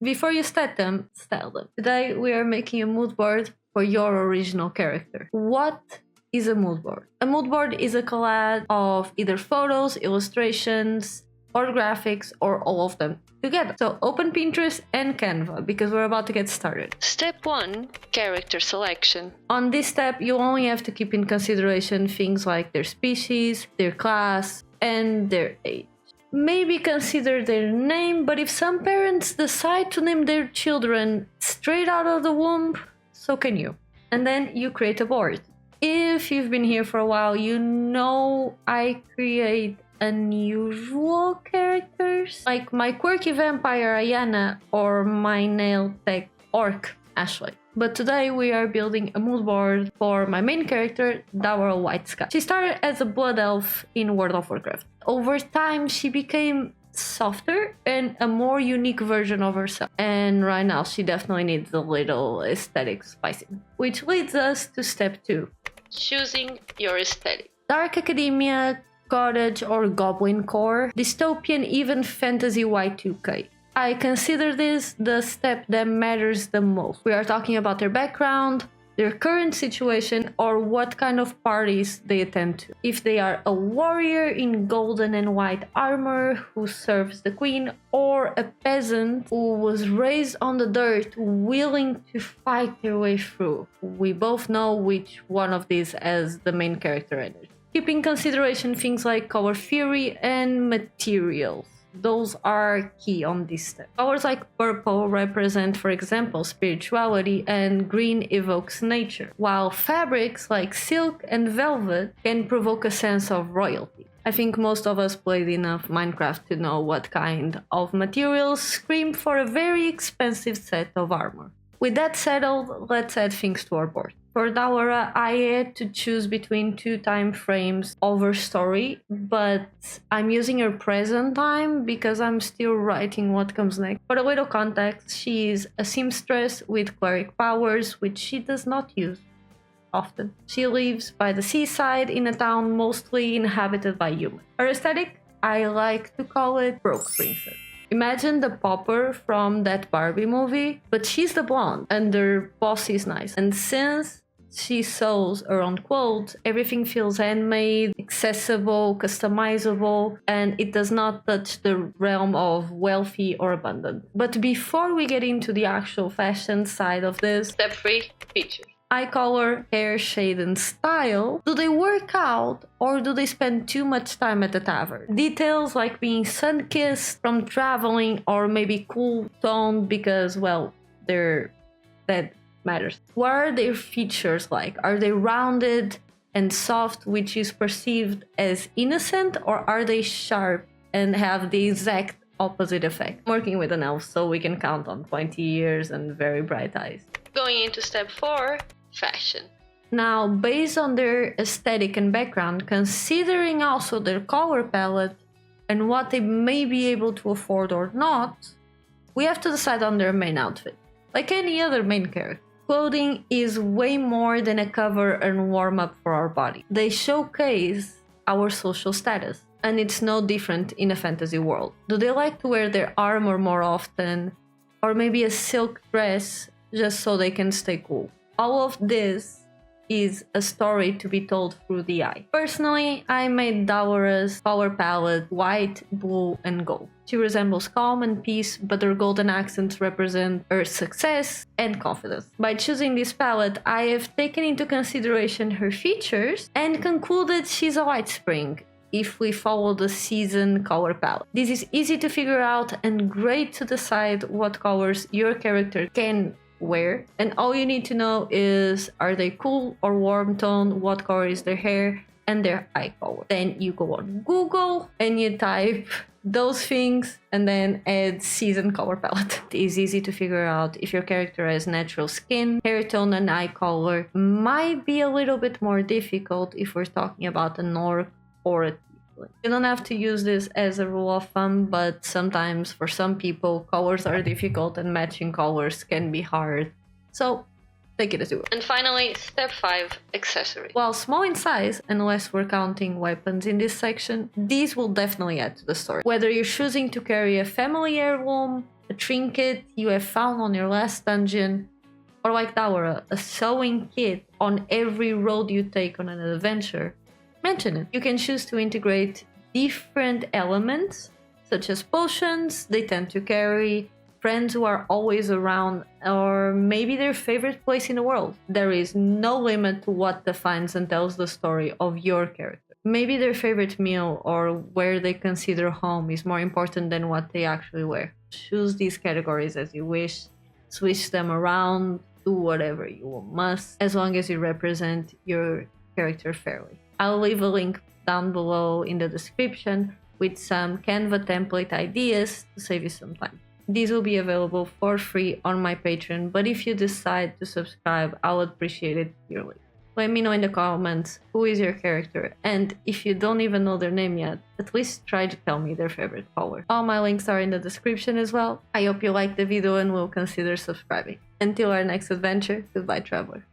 Before you style them. Today we are making a mood board for your original character. What is a mood board? A mood board is a collage of either photos, illustrations, or graphics, or all of them together. So open Pinterest and Canva because we're about to get started. Step 1. Character selection. On this step, you only have to keep in consideration things like their species, their class, and their age. Maybe consider their name, but if some parents decide to name their children straight out of the womb, so can you. And then you create a board. If you've been here for a while, you know I create unusual characters, like my quirky vampire Ayana or my nail tech orc Ashley. But today we are building a mood board for my main character, Dowra White Sky. She started as a blood elf in World of Warcraft. Over time, she became softer and a more unique version of herself. And right now, she definitely needs a little aesthetic spicing. Which leads us to step 2. Choosing your aesthetic. Dark academia, cottage or goblin core, dystopian, even fantasy Y2K. I consider this the step that matters the most. We are talking about their background, their current situation, or what kind of parties they attend to. If they are a warrior in golden and white armor who serves the queen, or a peasant who was raised on the dirt willing to fight their way through. We both know which one of these as the main character energy. Keep in consideration things like color theory and materials. Those are key on this step. Colors like purple represent, for example, spirituality, and green evokes nature, while fabrics like silk and velvet can provoke a sense of royalty. I think most of us played enough Minecraft to know what kind of materials scream for a very expensive set of armor. With that settled, let's add things to our board. For Dowra, I had to choose between 2 time frames of her story, but I'm using her present time because I'm still writing what comes next. For a little context, she is a seamstress with cleric powers, which she does not use often. She lives by the seaside in a town mostly inhabited by humans. Her aesthetic, I like to call it broke princess. Imagine the Popper from that Barbie movie, but she's the blonde and her boss is nice. And since she sews her own clothes, everything feels handmade, accessible, customizable, and it does not touch the realm of wealthy or abundant. But before we get into the actual fashion side of this, Step 3. Features. eye color, hair shade, and style. Do they work out or do they spend too much time at the tavern? Details like being sun-kissed from traveling or maybe cool toned because, well, that matters. What are their features like? Are they rounded and soft, which is perceived as innocent, or are they sharp and have the exact opposite effect? I'm working with an elf, so we can count on pointy ears and very bright eyes. Going into step 4. Fashion. Now, based on their aesthetic and background, considering also their color palette and what they may be able to afford or not, we have to decide on their main outfit. Like any other main character, clothing is way more than a cover and warm-up for our body. They showcase our social status, and it's no different in a fantasy world. Do they like to wear their armor more often, or maybe a silk dress just so they can stay cool? All of this is a story to be told through the eye. Personally, I made Dowra's color palette white, blue, and gold. She resembles calm and peace, but her golden accents represent her success and confidence. By choosing this palette, I have taken into consideration her features and concluded she's a light spring if we follow the season color palette. This is easy to figure out and great to decide what colors your character can wear, and all you need to know is, are they cool or warm tone, what color is their hair, and their eye color. Then you go on Google and you type those things and then add season color palette. It is easy to figure out if your character has natural skin, hair tone, and eye color. Might be a little bit more difficult if we're talking about an orc or a tiefling. You don't have to use this as a rule of thumb, but sometimes for some people colors are difficult and matching colors can be hard. So take it as you will. And finally, step 5, accessories. While small in size, unless we're counting weapons in this section, these will definitely add to the story. Whether you're choosing to carry a family heirloom, a trinket you have found on your last dungeon, or like Tower, a sewing kit on every road you take on an adventure, mention it. You can choose to integrate different elements, such as potions they tend to carry, friends who are always around, or maybe their favorite place in the world. There is no limit to what defines and tells the story of your character. Maybe their favorite meal or where they consider home is more important than what they actually wear. Choose these categories as you wish, switch them around, do whatever you must, as long as you represent your character fairly. I'll leave a link down below in the description with some Canva template ideas to save you some time. These will be available for free on my Patreon, but if you decide to subscribe, I would appreciate it dearly. Let me know in the comments who is your character, and if you don't even know their name yet, at least try to tell me their favorite color. All my links are in the description as well. I hope you liked the video and will consider subscribing. Until our next adventure, goodbye traveler.